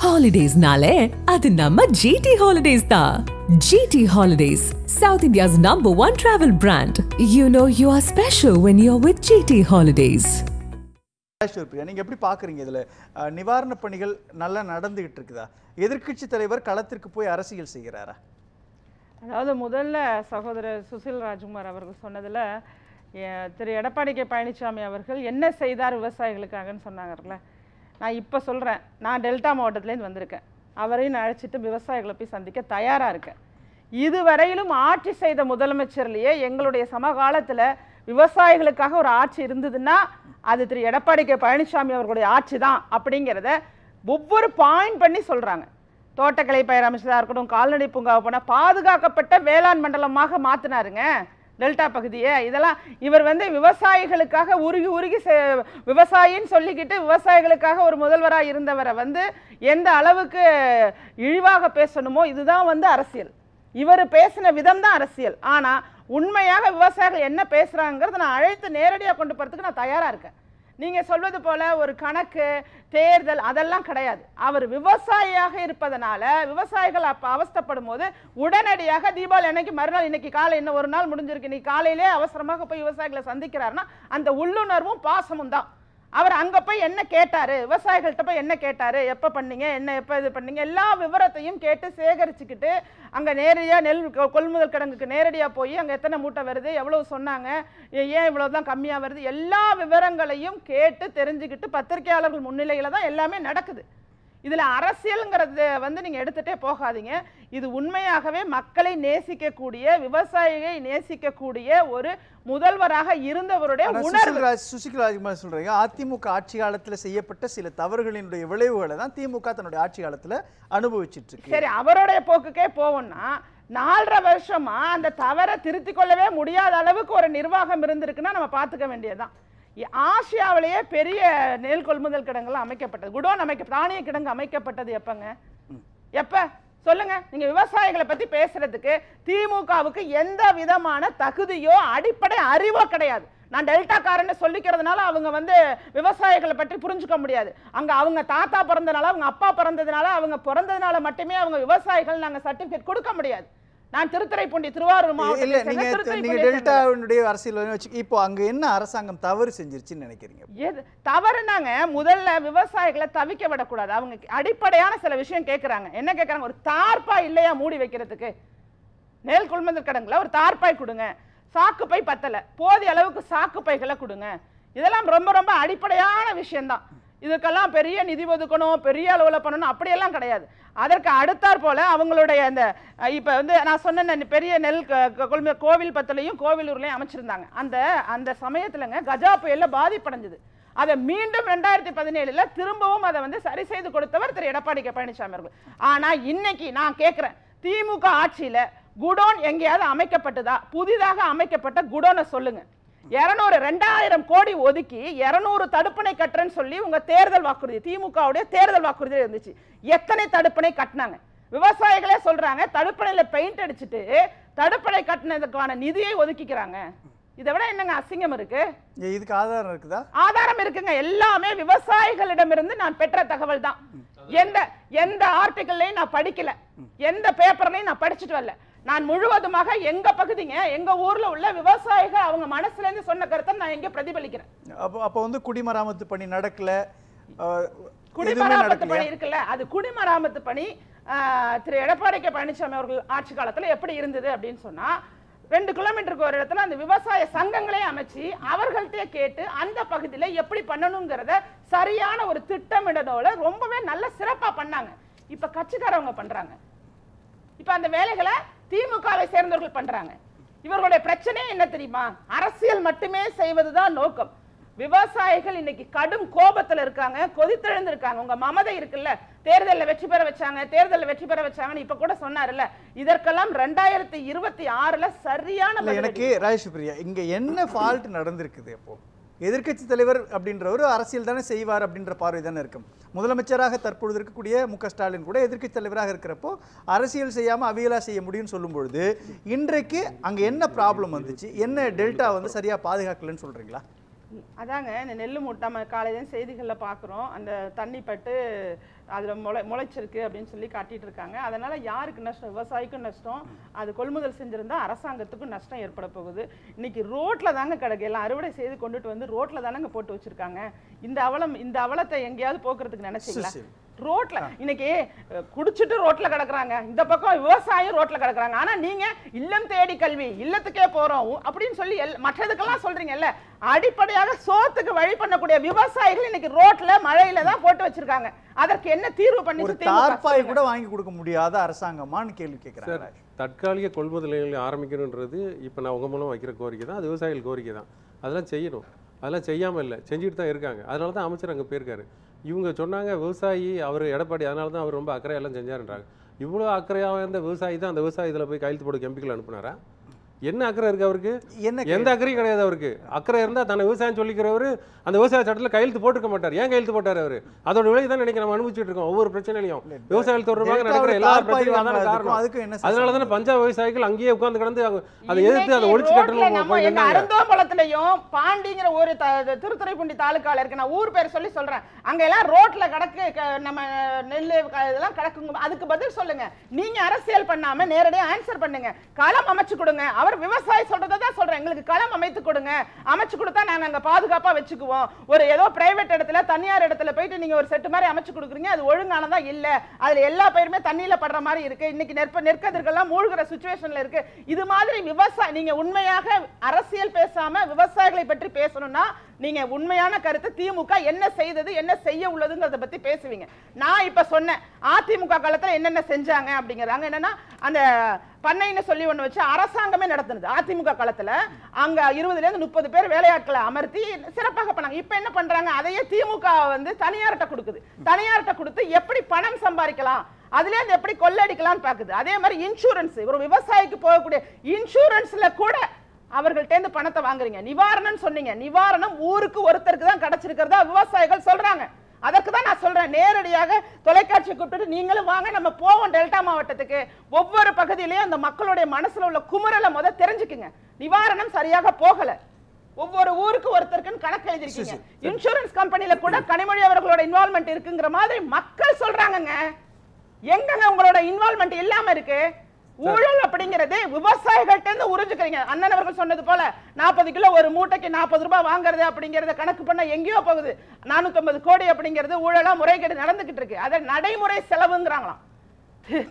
Holidays-nale, adu namma GT Holidays da. GT Holidays, South India's #1 travel brand. You know you are special when you're with GT Holidays. நீங்க எப்படி பாக்குறீங்க இதுல நிவாரண பணிகள் நல்லா நடந்துகிட்டு இருக்குதா? எதிர்க்கட்சி தலைவர் களத்திற்கு போய் அரசியல் செய்கிறாரா? அதாவது முதல்ல சகோதரர் சுசில் ராஜ்குமார் அவர்கள் சொன்னதுல திரு எடப்பாடி கே பழனிசாமி அவர்கள் என்ன செய்தார் விவசாயிகளுக்காகன்னு சொன்னாங்கல்ல. நான் இப்போ சொல்கிறேன், நான் டெல்டா மாவட்டத்துலேருந்து வந்திருக்கேன். அவரையும் அழைச்சிட்டு விவசாயிகளை போய் சந்திக்க தயாராக இருக்கேன். இதுவரையிலும் ஆட்சி செய்த முதலமைச்சர்லேயே எங்களுடைய சமகாலத்தில் விவசாயிகளுக்காக ஒரு ஆட்சி இருந்ததுன்னா அது திரு எடப்பாடி கே பழனிசாமி அவர்களுடைய ஆட்சி தான் அப்படிங்கிறத ஒவ்வொரு பாயிண்ட் பண்ணி சொல்கிறாங்க. தோட்டக்கலை பயிர் அமைச்சதாக இருக்கட்டும், கால்நடை பூங்காவை போனால் பாதுகாக்கப்பட்ட வேளாண் மண்டலமாக மாற்றினாருங்க டெல்டா பகுதியை. இதெல்லாம் இவர் விவசாயிகளுக்காக உருகி விவசாயின்னு சொல்லிக்கிட்டு விவசாயிகளுக்காக ஒரு முதல்வராக இருந்தவரை எந்த அளவுக்கு இழிவாக பேசணுமோ இதுதான் அரசியல். இவர் பேசின விதம் தான் அரசியல். ஆனால் உண்மையாக விவசாயிகள் என்ன பேசுகிறாங்கிறத நான் அழைத்து நேரடியாக கொண்டு போகிறதுக்கு நான் தயாராக இருக்கேன். நீங்கள் சொல்வது போல் ஒரு கணக்கு தேர்தல் அதெல்லாம் கிடையாது. அவர் விவசாயியாக இருப்பதனால விவசாயிகள் அப்போ அவஸ்தப்படும் போது உடனடியாக தீபாவளி அன்னைக்கு மறுநாள், இன்னைக்கு காலை இன்னும் ஒரு நாள் முடிஞ்சிருக்கு, இன்னைக்கு காலையிலே அவசரமாக போய் விவசாயிகளை சந்திக்கிறாருன்னா அந்த உள்ளுணர்வும் பாசமும் தான். அவர் அங்கே போய் என்ன கேட்டார், விவசாயிகள்கிட்ட போய் என்ன கேட்டார், எப்போ பண்ணீங்க, எப்போ இது பண்ணீங்க, எல்லா விவரத்தையும் கேட்டு சேகரிச்சுக்கிட்டு அங்கே நேரடியாக நெல் கொள்முதல் கிடங்குக்கு நேரடியாக போய் அங்கே எத்தனை மூட்டை வருது, எவ்வளோ சொன்னாங்க, ஏன் இவ்வளோ தான் கம்மியாக வருது, எல்லா விவரங்களையும் கேட்டு தெரிஞ்சுக்கிட்டு பத்திரிகையாளர்கள் முன்னிலையில் தான் எல்லாமே நடக்குது. இதில் அரசியலுங்கிறது நீங்கள் எடுத்துகிட்டே போகாதீங்க. இது உண்மையாகவே மக்களை நேசிக்கக்கூடிய, விவசாயியை நேசிக்கக்கூடிய ஒரு முதல்வராக இருந்தவருடைய உணர்வு. சுசில் ராஜ்குமார் சொல்றீங்க, அதிமுக ஆட்சி காலத்தில் செய்யப்பட்ட சில தவறுகளினுடைய விளைவுகளை தான் திமுக தன்னுடைய ஆட்சி காலத்தில் அனுபவிச்சுட்டு இருக்கு. சரி, அவருடைய போக்குக்கே போவோம்னா 4.5 வருஷமா அந்த தவறை திருத்திக் கொள்ளவே முடியாத அளவுக்கு ஒரு நிர்வாகம் இருந்திருக்குன்னா நம்ம பார்த்துக்க வேண்டியதுதான். ஆசியாவிலேயே பெரிய நெல் கொள்முதல் கிடங்குகள் அமைக்கப்பட்டது, குடோன் தானிய கிடங்கு அமைக்கப்பட்டது எப்பங்க? எப்ப சொல்லுங்க. நீங்க விவசாயிகளை பத்தி பேசுறதுக்கு திமுகவுக்கு எந்த விதமான தகுதியோ அடிப்படை அறிவோ கிடையாது. நான் டெல்டாக்காரன்னு சொல்லிக்கிறதுனால அவங்க விவசாயிகளை பற்றி புரிஞ்சுக்க முடியாது. அங்க அவங்க தாத்தா பிறந்தனால, அவங்க அப்பா பிறந்ததுனால, அவங்க பிறந்ததுனால மட்டுமே அவங்க விவசாயிகள் நாங்க சர்டிபிகேட் கொடுக்க முடியாது. நான் திருத்துறைப்பூண்டி திருவாரூர் மாவட்டத்தினுடைய அரசியல் இப்போ அங்க என்ன அரசாங்கம் தவறு செஞ்சிருச்சுன்னு நினைக்கிறீங்க? எது தவறுனாங்க? முதல்ல விவசாயிகளை தவிக்க விடக்கூடாது. அவங்க அடிப்படையான சில விஷயம் கேட்கறாங்க. என்ன கேட்கறாங்க? ஒரு தார்பாய் இல்லையா மூடி வைக்கிறதுக்கு? நெல் கொள்முதல் கிடங்குல ஒரு தார்பாய் கொடுங்க. சாக்கு பை பத்தல, போதிய அளவுக்கு சாக்கு பைகளை கொடுங்க. இதெல்லாம் ரொம்ப ரொம்ப அடிப்படையான விஷயம்தான். இதுக்கெல்லாம் பெரிய நிதி ஒதுக்கணும், பெரிய அளவில் பண்ணணும் அப்படியெல்லாம் கிடையாது. அதற்கு அடுத்தாற் போல அவங்களுடைய அந்த இப்போ நான் சொன்ன பெரிய நெல் கோவில் பத்தலையும் கோவிலூர்லையும் அமைச்சிருந்தாங்க. அந்த சமயத்துலங்க கஜா புயலில் பாதிப்படைஞ்சது. அதை மீண்டும் 2017 திரும்பவும் அதை சரி செய்து கொடுத்தவர் திரு எடப்பாடி கே பழனிசாமி அவர்கள். ஆனால் இன்னைக்கு நான் கேட்குறேன், திமுக ஆட்சியில் குடோன் எங்கேயாவது அமைக்கப்பட்டதா? புதிதாக அமைக்கப்பட்ட குடோனை சொல்லுங்க. 2000 கோடி ஒதுக்கி 200 தடுப்பணை கட்டுறேன்னு சொல்லி உங்க தேர்தல் வாக்குறுதி, திமுகவுடைய தேர்தல் வாக்குறுதி இருந்துச்சு. எத்தனை தடுப்பணை கட்டினாங்க? விவசாயிகளே சொல்றாங்க, தடுப்பணையில பெயிண்ட் அடிச்சுட்டு தடுப்பணை கட்டினதுக்கான நிதியை ஒதுக்கிக்கிறாங்க. இதை விட என்னங்க அசிங்கம் இருக்கு? இதுக்கு ஆதாரம் இருக்குதா? ஆதாரம் இருக்குங்க. எல்லாமே விவசாயிகளிடமிருந்து நான் பெற்ற தகவல் தான். எந்த ஆர்டிக்கல்லையும் நான் படிக்கல, எந்த பேப்பர்லையும் நான் படிச்சுட்டு வரல. நான் முழுவதுமாக எங்க பகுதிங்க, எங்க ஊர்ல உள்ள விவசாயிகள் அவங்க மனசுல இருந்து சொன்ன கருத்தை நான் எங்க பிரதிபலிக்கிறேன். அப்ப குடிமராமத்து பணி நடக்கல, குடிமராமத்து பணி இருக்குல்ல, அது குடிமராமத்து பணி திரு எடப்பாடி கே பழனிசாமி அவர்கள் ஆட்சி காலத்துல எப்படி இருந்தது அப்படின்னு சொன்னா, 2 கிலோமீட்டருக்கு ஒரு இடத்துல அந்த விவசாய சங்கங்களே அமைச்சு அவர்கள்ட்ட கேட்டு அந்த பகுதியில எப்படி பண்ணணுங்கிறத சரியான ஒரு திட்டமிடலோட ரொம்பவே நல்ல சிறப்பா பண்ணாங்க. இப்ப கட்சிக்காரவங்க பண்றாங்க. இப்ப அந்த வேலைகளை திமுகவை சேர்ந்தவர்கள் பண்றாங்க. இவர்களுடைய பிரச்சனை என்ன தெரியுமா? அரசியல் மட்டுமே செய்வதுதான் நோக்கம். விவசாயிகள் இன்னைக்கு கடும் கோபத்துல இருக்காங்க, கொதித்தெழுந்து இருக்காங்க. உங்க மமதை இருக்குல்ல, தேர்தலில் வெற்றி பெற வச்சாங்கன்னு இப்ப கூட சொன்னார்ல, இதற்கெல்லாம் 2026 சரியான. எனக்கு ராஜேஷ் பிரியா, இங்க என்ன ஃபால்ட் நடந்திருக்குது? அப்போ எதிர்க்கட்சி தலைவர் அப்படின்றவர் அரசியல் தானே செய்வார் அப்படின்ற பார்வை தானே இருக்கும். முதலமைச்சராக தற்பொழுது இருக்கக்கூடிய மு.க. ஸ்டாலின் கூட எதிர்க்கட்சி தலைவராக இருக்கிறப்போ அரசியல் செய்யாமல் அவியலா செய்ய முடியும்னு சொல்லும்பொழுது இன்றைக்கு அங்கே என்ன ப்ராப்ளம் வந்துச்சு? என்ன டெல்டா சரியாக பாதுகாக்கலன்னு சொல்கிறீங்களா? அதாங்க, இந்த நெல் மூட்டை காலையில செய்திகளில் பார்க்குறோம். அந்த தண்ணி பட்டு அதில் முளைச்சிருக்கு அப்படின்னு சொல்லி காட்டிட்டு இருக்காங்க. அதனால யாருக்கு நஷ்டம்? விவசாயிக்கும் நஷ்டம், அது கொள்முதல் செஞ்சிருந்தா அரசாங்கத்துக்கும் நஷ்டம் ஏற்பட போகுது. இன்னைக்கு ரோட்ல தாங்க கிடக்கு, எல்லாம் அறுவடை செய்து கொண்டுட்டு வந்து ரோட்ல தானங்க போட்டு வச்சிருக்காங்க. இந்த அவலத்தை எங்கேயாவது போக்குறதுக்கு நினைச்சீங்களா? ரோட்ல இன்னைக்கு குடிச்சிட்டு ரோட்ல கிடக்குறாங்க, இந்த பக்கம் விவசாயம் ரோட்ல கிடக்குறாங்க. ஆனா நீங்க இல்லம் தேடி கல்வி, இல்லத்துக்கே போறோம் அப்படின்னு சொல்லி மற்றதுக்கெல்லாம் சொல்றீங்கல்ல, அடிப்படையாக சோத்துக்கு வழி பண்ணக்கூடிய விவசாயிகள் இன்னைக்கு ரோட்ல மழையில தான் போட்டு வச்சிருக்காங்க. அதற்கு என்ன தீர்வு பண்ணி? ஒரு தார்பாய் கூட வாங்கி கொடுக்க முடியாத அரசாங்கமான்னு கேள்வி கேட்கிறாங்க. தற்காலிக கொள்முதல் நிலையங்களை ஆரம்பிக்கணுன்றது இப்போ நான் உங்க மூலம் வைக்கிற கோரிக்கை தான், அது விவசாயிகள் கோரிக்கை தான். அதெல்லாம் செய்யணும், அதெல்லாம் செய்யாமல் இல்லை, செஞ்சுட்டு தான் இருக்காங்க. அதனால தான் அமைச்சர் அங்கே போயிருக்காரு. இவங்க சொன்னாங்க விவசாயி அவர் எடப்பாடி, அதனால தான் அவர் ரொம்ப அக்கறையெல்லாம் செஞ்சாருன்றாங்க. இவ்வளோ அக்கறையாக இருந்த விவசாயி தான் அந்த விவசாயத்தில் போய் கையெழுத்து போட்டு கம்பிகள் அனுப்புனாரா? என்ன அக்கறை இருக்கு அவருக்கு? எந்த அக்கறையும் கிடையாது அவருக்கு. அக்கறை இருந்தால் தன்னை விவசாயம் சொல்லிக்கிறவர் அந்த விவசாய சட்டத்தில் கையெழுத்து போட்டுக்க மாட்டார். ஏன் கையெழுத்து போட்டார் அவர்? அதோட விலை தான் நினைக்க நம்ம அனுபவிச்சுட்டு இருக்கோம். ஒவ்வொரு பிரச்சனையிலையும் விவசாயிகள் தொடர்பாக நடக்கிற எல்லா பிரச்சனையும் அதான காரணம். அதனால தானே பஞ்சாப் விவசாயிகள் அங்கேயே உட்கார்ந்து கிடந்து அதை எதிர்த்து அதை ஒழிச்சு கட்டணும். அருந்தோம்பலத்திலையும் பாண்டிங்கிற ஒரு திருத்துறைப்பூண்டி தாலுக்கால இருக்கு, நான் ஊர் பேர் சொல்லி சொல்றேன், அங்க எல்லாம் ரோட்ல கிடக்கு நம்ம நெல்லு இதெல்லாம் கிடக்குங்க. அதுக்கு பதில் சொல்லுங்க. நீங்க அரசியல் பண்ணாம நேரடியாக ஆன்சர் பண்ணுங்க. களம் அமைச்சு கொடுங்க. அவர் விவசாயி சொல்றதை தான் சொல்றேன், எங்களுக்கு களம் அமைத்து கொடுங்க, அமைச்சு கொடுத்தா நாங்க அங்க பாதுகாப்பா வச்சுக்குவோம். ஒரு ஏதோ பிரைவேட் இடத்துல தனியார் இடத்துல போயிட்டு நீங்க ஒரு செட்டு மாதிரி அமைச்சு கொடுக்குறீங்க, அது ஒழுங்கானதா இல்ல, அதுல எல்லா பயிருமே தண்ணியில படுற மாதிரி இருக்கு, இன்னைக்கு நெற்கதிர்கள்லாம் மூழ்கிற சிச்சுவேஷன்ல இருக்கு. இது மாதிரி விவசாய நீங்க உண்மையாக அரசியல் பேசாம விவசாயிகளை பற்றி பேசணும்னா நீங்க உண்மையான கருத்து திமுக என்ன செய்தது, என்ன செய்ய உள்ளதுங்கிறத பத்தி பேசுவீங்க. நான் இப்ப சொன்னேன் அதிமுக காலத்துல என்னென்ன செஞ்சாங்க அப்படிங்கிறாங்க. என்னன்னா அந்த பண்ணைன்னு சொல்லி ஒண்ணு வச்சு அரசாங்கமே நடத்துனது அதிமுக காலத்துல. அங்க 20ல இருந்து 30 பேர் வேலையாட்களை அமர்த்தி சிறப்பாக பண்ணாங்க. இப்ப என்ன பண்றாங்க? அதையே திமுக வந்து தனியார்ட்ட கொடுக்குது. தனியார்ட்ட கொடுத்து எப்படி பணம் சம்பாதிக்கலாம், அதுல இருந்து எப்படி கொள்ளடிக்கலாம்னு பாக்குது. அதே மாதிரி இன்சூரன்ஸ், ஒரு விவசாயிக்கு போகக்கூடிய இன்சூரன்ஸ்ல கூட அவர்கள்ட்ட பணத்தை வாங்குறீங்க. நிவாரணம் சொன்னீங்க, நிவாரணம் ஊருக்கு ஒருத்தருக்கு தான் கிடைச்சிருக்கிறதா விவசாயிகள் சொல்றாங்க. அதற்கு தான் நான் சொல்றேன், நேரடியாக தொலைக்காட்சி கூப்பிட்டு நீங்களும் வாங்க, நம்ம போவோம் டெல்டா மாவட்டத்துக்கு. ஒவ்வொரு பகுதியிலையும் அந்த மக்களுடைய மனசுல உள்ள குமுறலை தெரிஞ்சுக்குங்க. நிவாரணம் சரியாக போகல, ஒவ்வொரு ஊருக்கு ஒருத்தருக்குன்னு கணக்கு எழுதிருக்கீங்க. இன்சூரன்ஸ் கம்பெனில கூட கனிமொழி அவர்களோட இன்வால்மெண்ட் இருக்குங்கிற மாதிரி மக்கள் சொல்றாங்கங்க. எங்கங்க உங்களோட இன்வால்மெண்ட் இல்லாம இருக்கு? ஊழல் அப்படிங்கிறது விவசாயிகள்ட்ட இருந்து உறிஞ்சுக்கிறீங்க. அண்ணன் அவர்கள் சொன்னது போல 40 கிலோ ஒரு மூட்டைக்கு 40 ரூபாய் வாங்குறது அப்படிங்கறத கணக்கு பண்ண எங்கேயோ போகுது. 450 கோடி அப்படிங்கிறது ஊழலா முறைகேடு நடந்துகிட்டு இருக்கு. அதை நடைமுறை செலவுங்கிறாங்களாம்.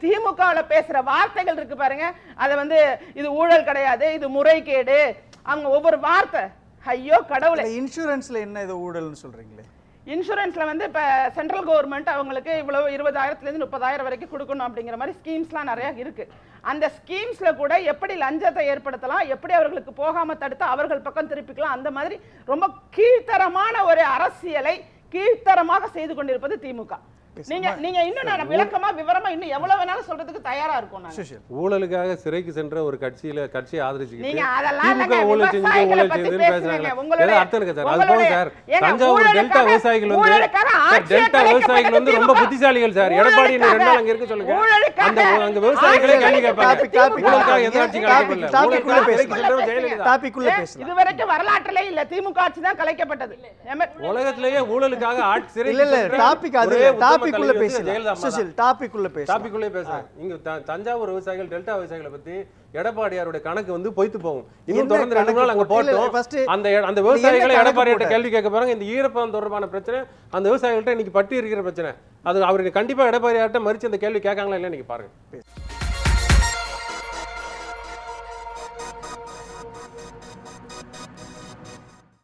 திமுகவுல பேசுற வார்த்தைகள் இருக்கு பாருங்க, அதை இது ஊழல் கிடையாது, இது முறைகேடு, அவங்க ஒவ்வொரு வார்த்தை. ஐயோ கடவுளே. இன்சூரன்ஸ்ல என்ன இது ஊழல்னு சொல்றீங்களே? இன்சூரன்ஸ்ல இப்ப சென்ட்ரல் கவர்மெண்ட் அவங்களுக்கு இவ்வளவு 20,000 இருந்து 30,000 வரைக்கும் கொடுக்கணும் அப்படிங்கிற மாதிரி ஸ்கீம்ஸ்லாம் நிறைய இருக்கு. அந்த ஸ்கீம்ஸ்ல கூட எப்படி லஞ்சத்தை ஏற்படுத்தலாம், எப்படி அவர்களுக்கு போகாம தடுத்து அவர்கள் பக்கம் திருப்பிக்கலாம், அந்த மாதிரி ரொம்ப கீழ்த்தரமான ஒரு அரசியலை கீழ்த்தரமாக செய்து கொண்டிருப்பது திமுக. நீங்க இன்னும் நான் விளக்கமா விவரமா இன்னும் எவ்வளவு வேணாலும் சொல்றதுக்கு தயாரா இருக்கும். ஊழலுக்காக சிறைக்கு சென்ற ஒரு கட்சியை ஆதரிச்சு நீங்க அதெல்லாம் ஊழல் செஞ்சு பேசுறாங்க. தஞ்சாவூர் டெல்டா விவசாயிகள் ரொம்ப புத்திசாலிகள் சார். எடப்பாடி 2 நாள் அங்க இருக்க சொல்லுங்க, அந்த விவசாயிகளே கேள்வி கேட்பாங்க. இதுவரைக்கும் வரலாற்றிலே இல்ல, திமுக ஆட்சி தான் கலைக்கப்பட்டது. உலகத்திலேயே ஊழலுக்காக ஆட்சி சிறை தஞ்சாவூர் விவசாயிகள் டெல்டா விவசாயிகளை பத்தி எடப்பாடியாருடைய கணக்கு பொய்த்து போகும். இன்னும் தொடர்ந்து 2 நாள் அங்க போட்டோம். அந்த விவசாயிகளை எடப்பாடியார்ட்ட கேள்வி கேட்க போறாங்க. இந்த ஈரப்பதம் தொடர்பான பிரச்சனை அந்த விவசாயிகள்ட்ட இன்னைக்கு பட்டி இருக்கிற பிரச்சனை. அது அவருக்கு கண்டிப்பா எடப்பாடியார்ட்ட மறிச்சு அந்த கேள்வி கேட்காங்களா இல்லையா நீங்க பாருங்க.